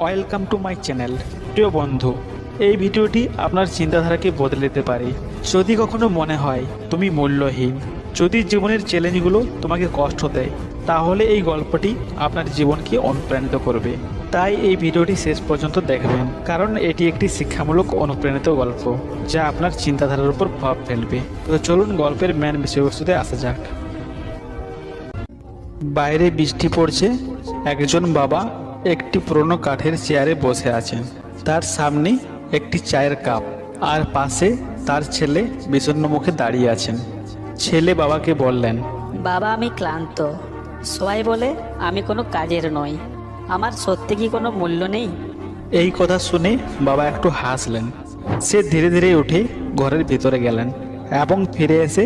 Welcome to my channel. প্রিয় বন্ধু, এই ভিডিওটি আপনার চিন্তাধারাকে বদলে দিতে পারে। যদি কখনো মনে হয় তুমি মূল্যহীন, যদি জীবনের চ্যালেঞ্জগুলো তোমাকে কষ্ট দেয়, তাহলে এই গল্পটি আপনার জীবনকে অনুপ্রাণিত করবে। তাই এই ভিডিওটি শেষ পর্যন্ত দেখবেন, কারণ এটি একটি শিক্ষামূলক অনুপ্রাণিত গল্প যা আপনার চিন্তাধারার উপর প্রভাব ফেলবে। তো চলুন গল্পের মেন বিষয়বস্তুতে আসা যাক। বাইরে বৃষ্টি পড়ছে। একজন বাবা একটি পুরনো কাঠের চেয়ারে বসে আছেন। তার সামনে একটি চায়ের কাপ, আর পাশে তার ছেলে বিষণ্ণ মুখে দাঁড়িয়ে আছেন। ছেলে বাবাকে বললেন, বাবা, আমি ক্লান্ত। সবাই বলে আমি কোনো কাজের নই। আমার সত্যি কি কোনো মূল্য নেই? এই কথা শুনে বাবা একটু হাসলেন। সে ধীরে ধীরে উঠে ঘরের ভিতরে গেলেন এবং ফিরে এসে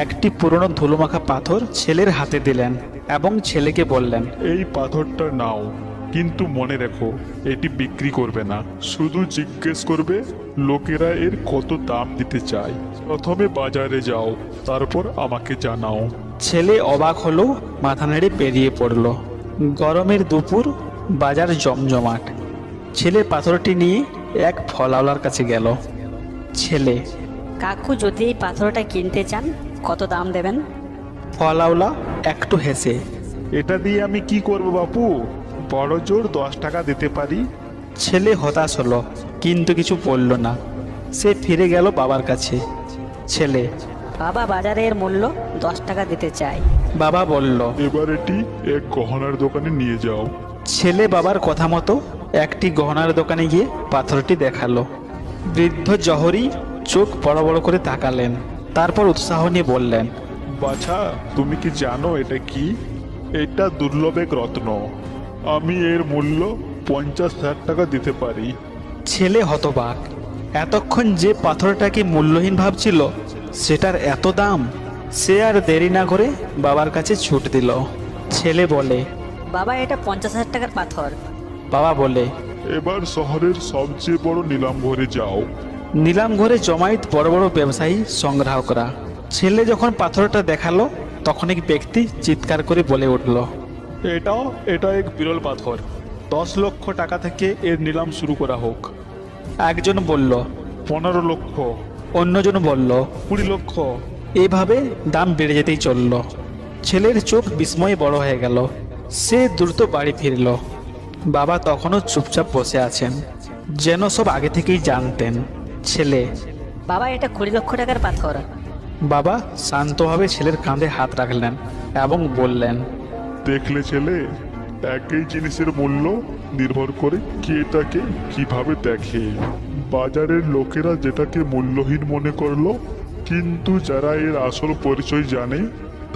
একটি পুরনো ধুলোমাখা পাথর ছেলের হাতে দিলেন এবং ছেলেকে বললেন, এই পাথরটা নাও, কিন্তু মনে রেখো এটি বিক্রি করবে না। শুধু জিজ্ঞেস করবে লোকেরা এর কত দাম দিতে চায়। প্রথমে বাজারে যাও, তারপর আমাকে জানাও। ছেলে অবাক হলো, মাথা নেড়ে পেরিয়ে পড়ল। গরমের দুপুর, বাজার জমজমাট। ছেলে পাথরটি নিয়ে এক ফলওয়ালার কাছে গেল। ছেলে, কাকু, যদি এই পাথরটা কিনতে চান কত দাম দেবেন? ফলওয়ালা একটু হেসে, এটা দিয়ে আমি কি করব বাপু? বড় জোর 10 টাকা দিতে পারি। ছেলে হতাশ হলো, কিন্তু কিছু বলল না। সে ফিরে গেল বাবার কাছে। ছেলে, বাবা, বাজারে এর মূল্য 10 টাকা দিতে চাই। বাবা বলল। এবার এটি এক গহনার দোকানে নিয়ে যাও। ছেলে বাবার কথা মতো একটি গহনার দোকানে গিয়ে পাথরটি দেখালো। বৃদ্ধ জহরি চোখ বড় বড় করে তাকালেন, তারপর উৎসাহ নিয়ে বললেন, বাছা, তুমি কি জানো এটা কি? এটা দুর্লভ এক রত্ন। আমি এর মূল্য 50,000 টাকা দিতে পারি। ছেলে হতবাক। এতক্ষণ যে পাথরটাকে মূল্যহীন ভাবছিল, সেটার এত দাম! সে আর দেরি না করে বাবার কাছে ছুট দিল। ছেলে বলে, বাবা, এটা 50,000 টাকার পাথর। বাবা বলে, এবার শহরের সবচেয়ে বড় নিলাম ঘরে যাও। নিলাম ঘরে জমায়েত বড় বড় ব্যবসায়ী সংগ্রাহকরা। ছেলে যখন পাথরটা দেখালো, তখন এক ব্যক্তি চিৎকার করে বলে উঠল, এটা এক বিরল পাথর। 10 লক্ষ টাকা থেকে এর নিলাম শুরু করা হোক। একজন বলল। 15 লক্ষ। অন্যজন বলল 20 লক্ষ। এইভাবে দাম বেড়ে যেতেই চলল। ছেলের চোখ বিস্ময়ে বড় হয়ে গেল। সে দ্রুত বাড়ি ফিরল। বাবা তখনও চুপচাপ বসে আছেন, যেন সব আগে থেকেই জানতেন। ছেলে, বাবা, এটা 20 লক্ষ টাকার পাথর। বাবা শান্তভাবে ছেলের কাঁধে হাত রাখলেন এবং বললেন, দেখলে ছেলে, একই জিনিসের মূল্য নির্ভর করে কে এটাকে কিভাবে দেখে। বাজারের লোকেরা যেটাকে মূল্যহীন মনে করলো, কিন্তু যারা এর আসল পরিচয় জানে,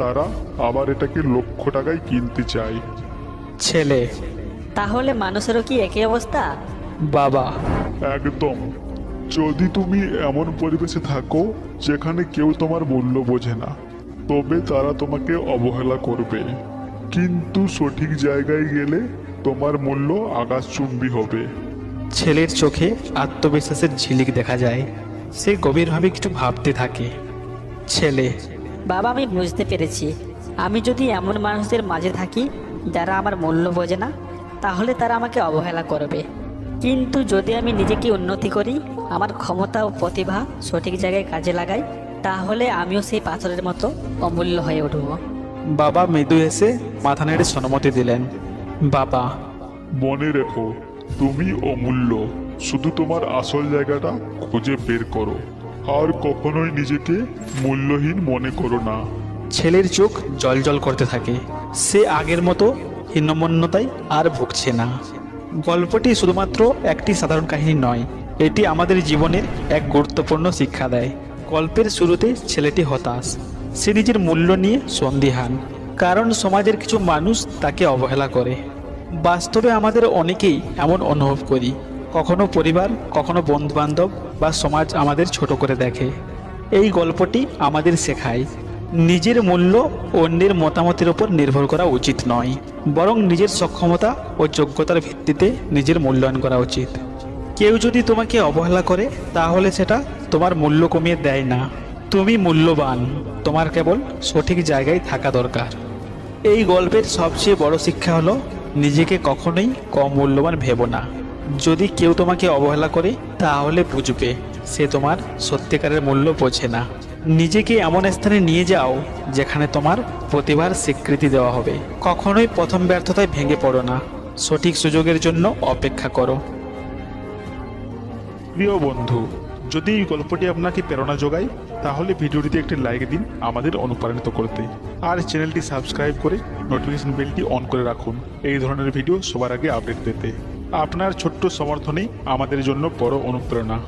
তারা আবার এটাকে লক্ষ টাকায় কিনতে চায়। ছেলে, তাহলে মানুষেরও কি একই অবস্থা? বাবা, একদম। যদি তুমি এমন পরিবেশে থাকো যেখানে কেউ তোমার মূল্য বোঝে না, তবে তারা তোমাকে অবহেলা করবে। কিন্তু সঠিক জায়গায় গেলে তোমার মূল্য আকাশচুম্বী হবে। ছেলের চোখে আত্মবিশ্বাসের ঝিলিক দেখা যায়। সে গভীরভাবে কিছু ভাবতে থাকে। ছেলে, বাবা, আমি বুঝতে পেরেছি। আমি যদি এমন মানুষদের মাঝে থাকি যারা আমার মূল্য বোঝে না, তাহলে তারা আমাকে অবহেলা করবে। কিন্তু যদি আমি নিজেকে উন্নতি করি, আমার ক্ষমতা ও প্রতিভা সঠিক জায়গায় কাজে লাগাই, তাহলে আমিও সেই পাথরের মতো অমূল্য হয়ে উঠব। বাবা মৃদু এসে মাথা নেড়ে সম্মতি দিলেন। বাবা, মনে রেখো, তুমি অমূল্য। শুধু তোমার আসল জায়গাটা খুঁজে বের করো, আর কখনোই নিজেকে মূল্যহীন মনে করো না। ছেলের চোখ জলজল করতে থাকে। সে আগের মতো হীনমন্যতায় আর ভুগছে না। গল্পটি শুধুমাত্র একটি সাধারণ কাহিনী নয়, এটি আমাদের জীবনের এক গুরুত্বপূর্ণ শিক্ষা দেয়। গল্পের শুরুতে ছেলেটি হতাশ। সে নিজের মূল্য নিয়ে সন্দিহান, কারণ সমাজের কিছু মানুষ তাকে অবহেলা করে। বাস্তবে আমাদের অনেকেই এমন অনুভব করি। কখনো পরিবার, কখনো বন্ধুবান্ধব বা সমাজ আমাদের ছোট করে দেখে। এই গল্পটি আমাদের শেখায়, নিজের মূল্য অন্যের মতামতের উপর নির্ভর করা উচিত নয়, বরং নিজের সক্ষমতা ও যোগ্যতার ভিত্তিতে নিজের মূল্যায়ন করা উচিত। কেউ যদি তোমাকে অবহেলা করে, তাহলে সেটা তোমার মূল্য কমিয়ে দেয় না। তুমি মূল্যবান, তোমার কেবল সঠিক জায়গায় থাকা দরকার। এই গল্পের সবচেয়ে বড় শিক্ষা হলো, নিজেকে কখনোই কম মূল্যবান ভেবো না। যদি কেউ তোমাকে অবহেলা করে তাহলে বুঝবে সে তোমার সত্যিকারের মূল্য বোঝে না। নিজেকে এমন স্থানে নিয়ে যাও যেখানে তোমার প্রতিভার স্বীকৃতি দেওয়া হবে। কখনোই প্রথম ব্যর্থতায় ভেঙে পড়ো না, সঠিক সুযোগের জন্য অপেক্ষা করো। প্রিয় বন্ধু, যদি এই গল্পটি আপনাকে প্রেরণা যোগায় তাহলে ভিডিওটিতে একটি লাইক দিন আমাদের অনুপ্রাণিত করতে, আর চ্যানেলটি সাবস্ক্রাইব করে নোটিফিকেশন বেলটি অন করে রাখুন এই ধরনের ভিডিও সবার আগে আপডেট পেতে। আপনার ছোট্ট সমর্থনই আমাদের জন্য বড় অনুপ্রেরণা।